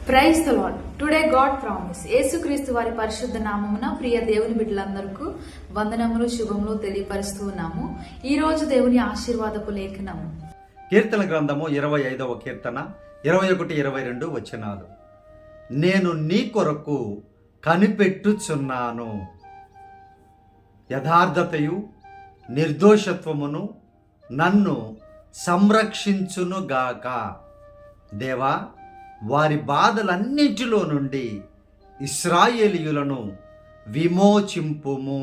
Praise the lord. Today god promise. యేసుక్రీస్తు వారి పరిశుద్ధ నామమున ప్రియ దేవుని బిడ్డలందరికీ వందనములు శుభములు తెలియపరుస్తూ ఉన్నాము. ఈ రోజు దేవుని ఆశీర్వాదపు లేఖనము కీర్తన గ్రంథము 25వ కీర్తన 21-22 వచనాలు. నేను నీ కొరకు కనిపెట్టుచున్నాను, యథార్థతయు నిర్దోషత్వమును నన్ను సంరక్షించునుగాక. దేవా, వారి బాధలన్నింటిలో నుండి ఇశ్రాయేలీయులను విమోచింపుము.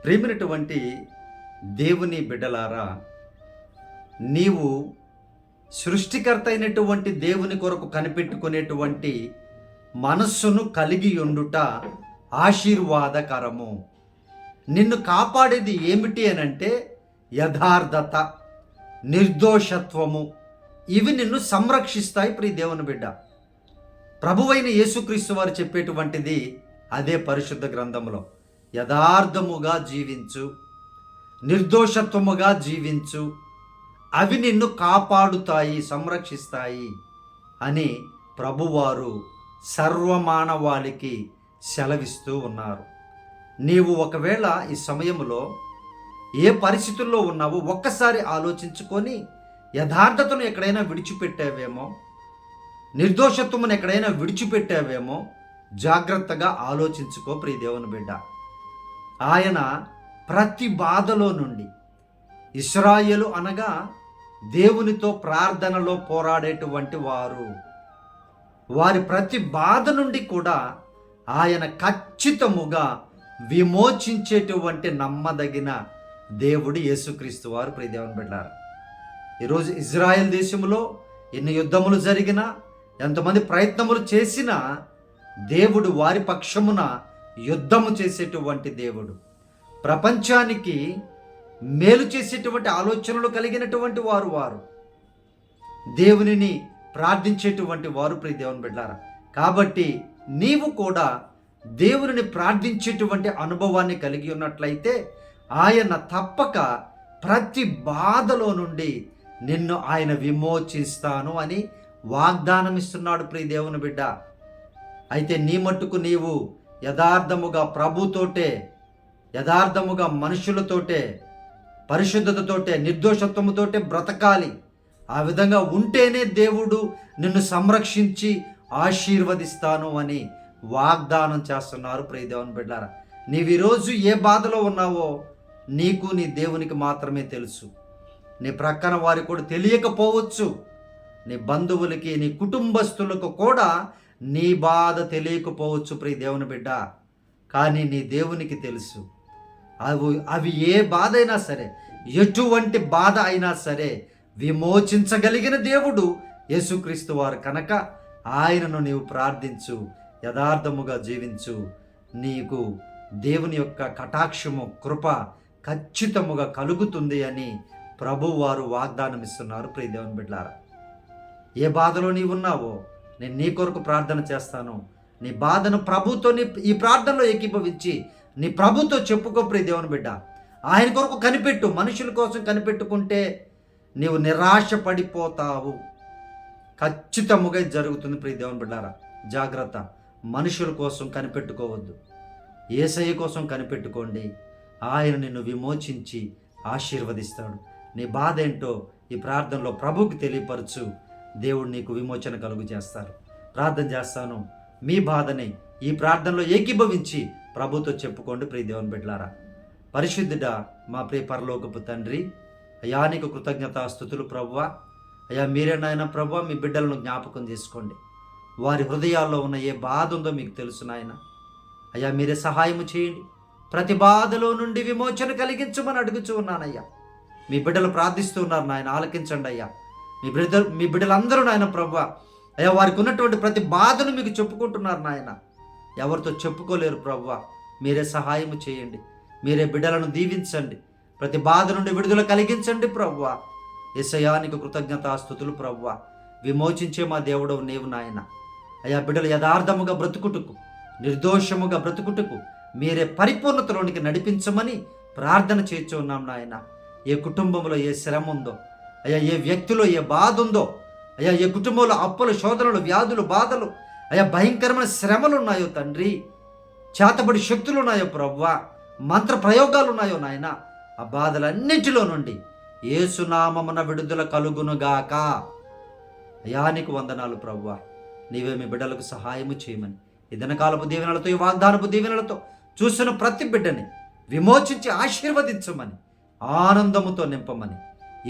ప్రేమైనటువంటి దేవుని బిడ్డలారా, నీవు సృష్టికర్త అయినటువంటి దేవుని కొరకు కనిపెట్టుకునేటువంటి మనస్సును కలిగి ఉండుట ఆశీర్వాదకరము. నిన్ను కాపాడేది ఏమిటి అనంటే యథార్థత, నిర్దోషత్వము. ఇవి నిన్ను సంరక్షిస్తాయి. ప్రియ దేవుని బిడ్డ, ప్రభువైన యేసుక్రీస్తు వారు చెప్పేటువంటిది అదే పరిశుద్ధ గ్రంథంలో. యథార్థముగా జీవించు, నిర్దోషత్వముగా జీవించు, అవి నిన్ను కాపాడుతాయి, సంరక్షిస్తాయి అని ప్రభువారు సర్వమానవాళికి సెలవిస్తూ ఉన్నారు. నీవు ఒకవేళ ఈ సమయంలో ఏ పరిస్థితుల్లో ఉన్నావో ఒక్కసారి ఆలోచించుకొని యథార్థతను ఎక్కడైనా విడిచిపెట్టావేమో, నిర్దోషత్వమును ఎక్కడైనా విడిచిపెట్టావేమో జాగ్రత్తగా ఆలోచించుకో ప్రియ దేవుని బిడ్డ. ఆయన ప్రతి బాధలో నుండి, ఇశ్రాయేలు అనగా దేవునితో ప్రార్థనలో పోరాడేటువంటి వారు, వారి ప్రతి బాధ నుండి కూడా ఆయన ఖచ్చితముగా విమోచించేటువంటి నమ్మదగిన దేవుడు యేసుక్రీస్తు వారు. ప్రియ దేవుని బిడ్డ, ఈరోజు ఇజ్రాయెల్ దేశంలో ఎన్ని యుద్ధములు జరిగినా, ఎంతమంది ప్రయత్నములు చేసినా దేవుడు వారి పక్షమున యుద్ధము చేసేటువంటి దేవుడు. ప్రపంచానికి మేలు చేసేటువంటి ఆలోచనలు కలిగినటువంటి వారు దేవునిని ప్రార్థించేటువంటి వారు. ప్రియ దేవుని బిడ్డారా, కాబట్టి నీవు కూడా దేవునిని ప్రార్థించేటువంటి అనుభవాన్ని కలిగి ఉన్నట్లయితే ఆయన తప్పక ప్రతి బాధలో నుండి నిన్ను ఆయన విమోచిస్తాను అని వాగ్దానం ఇస్తున్నాడు ప్రియ దేవుని బిడ్డ. అయితే నీ మట్టుకు నీవు యథార్థముగా ప్రభుతోటే, యథార్థముగా మనుషులతోటే, పరిశుద్ధతతోటే, నిర్దోషత్వముతోటే బ్రతకాలి. ఆ విధంగా ఉంటేనే దేవుడు నిన్ను సంరక్షించి ఆశీర్వదిస్తాను అని వాగ్దానం చేస్తున్నారు ప్రియ దేవుని బిడ్డారా. నీవు ఈరోజు ఏ బాధలో ఉన్నావో నీకు నీ దేవునికి మాత్రమే తెలుసు. నీ ప్రక్కన వారికి కూడా తెలియకపోవచ్చు, నీ బంధువులకి, నీ కుటుంబస్తులకు కూడా నీ బాధ తెలియకపోవచ్చు ప్రియ దేవుని బిడ్డ. కానీ నీ దేవునికి తెలుసు. అవి ఏ బాధ అయినా సరే, ఎటువంటి బాధ అయినా సరే విమోచించగలిగిన దేవుడు యేసుక్రీస్తు వారు కనుక ఆయనను నీవు ప్రార్థించు, యథార్థముగా జీవించు. నీకు దేవుని యొక్క కటాక్షము, కృప ఖచ్చితముగా కలుగుతుంది అని ప్రభువారు వాగ్దానం ఇస్తున్నారు ప్రియ దేవుని బిడ్డలారా. ఏ బాధలో నీవు ఉన్నావో నేను నీ కొరకు ప్రార్థన చేస్తాను. నీ బాధను ప్రభుతో, ఈ ప్రార్థనలో ఏకీభవించి నీ ప్రభుతో చెప్పుకో ప్రియ దేవుని బిడ్డ. ఆయన కొరకు కనిపెట్టు. మనుషుల కోసం కనిపెట్టుకుంటే నీవు నిరాశ పడిపోతావు. ఖచ్చితముగా జరుగుతుంది ప్రియ దేవుని బిడ్డారా. జాగ్రత్త. మనుషుల కోసం కనిపెట్టుకోవద్దు, యేసయ్య కోసం కనిపెట్టుకోండి. ఆయన నిన్ను విమోచించి ఆశీర్వదిస్తాడు. నీ బాధ ఏంటో ఈ ప్రార్థనలో ప్రభువుకి తెలియపరచు. దేవుడు నీకు విమోచన కలుగు చేస్తారు. ప్రార్థన చేస్తాను. మీ బాధని ఈ ప్రార్థనలో ఏకీభవించి ప్రభుతో చెప్పుకోండి ప్రియ దేవుని బిడ్డలారా. పరిశుద్ధుడా, మా ప్రియ పరలోకపు తండ్రి, అయా నీకు కృతజ్ఞతాస్తుతులు ప్రభువా. అయా మీరే నాయన ప్రభువా, మీ బిడ్డలను జ్ఞాపకం చేసుకోండి. వారి హృదయాల్లో ఉన్న ఏ బాధ ఉందో మీకు తెలుసు నాయన. అయ్యా మీరే సహాయము చేయండి. ప్రతి బాధలో నుండి విమోచన కలిగించమని అడుగుచూ ఉన్నానయ్యా. మీ బిడ్డలు ప్రార్థిస్తూ ఉన్నారు నాయన, ఆలకించండి అయ్యా. మీ బిడ్డలందరూ నాయన ప్రభువా, అయ్యా వారికి ఉన్నటువంటి ప్రతి బాధను మీకు చెప్పుకుంటున్నారు నాయన. ఎవరితో చెప్పుకోలేరు ప్రభువా. మీరే సహాయము చేయండి. మీరే బిడ్డలను దీవించండి. ప్రతి బాధ నుండి విడుదల కలిగించండి ప్రభువా. యేసయ్యా నీకు కృతజ్ఞతాస్తుతులు ప్రభువా. విమోచించే మా దేవుడు నీవు నాయన. అయ్యా బిడ్డలు యథార్థముగా బ్రతుకుటకు, నిర్దోషముగా బ్రతుకుటకు మీరే పరిపూర్ణతలోనికి నడిపించమని ప్రార్థన చేస్తున్నాం నాయన. ఏ కుటుంబంలో ఏ శ్రమ ఉందో, అయ్యా ఏ వ్యక్తిలో ఏ బాధ ఉందో అయ్యా ఏ కుటుంబంలో అప్పులు, శోధనలు, వ్యాధులు, బాధలు, అయ్యా భయంకరమైన శ్రమలు ఉన్నాయో తండ్రి, చేతబడి శక్తులు ఉన్నాయో ప్రభువా, మంత్ర ప్రయోగాలు ఉన్నాయో నాయన, ఆ బాధలన్నింటిలో నుండి యేసునామమున విడుదల కలుగునుగాక. అయ్యా నీకు వందనాలు ప్రభువా. నీవే మీ బిడ్డలకు సహాయము చేయమని ఈ దినకాలపు దీవెనలతో, ఈ వాగ్దానపు దీవెనలతో చూసిన ప్రతి బిడ్డని విమోచించి ఆశీర్వదించమని, ఆనందముతో నింపమని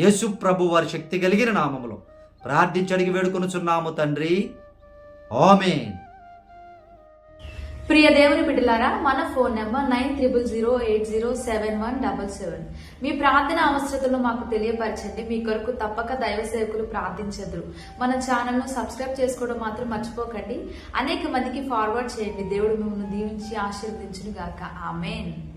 యేసు ప్రభు వారి శక్తి కలిగిన నామములో ప్రార్థించి అడిగి వేడుకొనుచున్నాము తండ్రి. ఆమేన్. ప్రియ దేవుని బిడ్డలారా, మన ఫోన్ నెంబర్ 9000807177. మీ ప్రార్థన అవసరతలు మాకు తెలియపరచండి. మీ కొరకు తప్పక దైవ సేవకులు ప్రార్థించదురు. మన ఛానల్ ను సబ్స్క్రైబ్ చేసుకోవడం మాత్రం మర్చిపోకండి. అనేక మందికి ఫార్వర్డ్ చేయండి. దేవుడు మిమ్మల్ని దీవించి ఆశీర్వదించును గాక. ఆమేన్.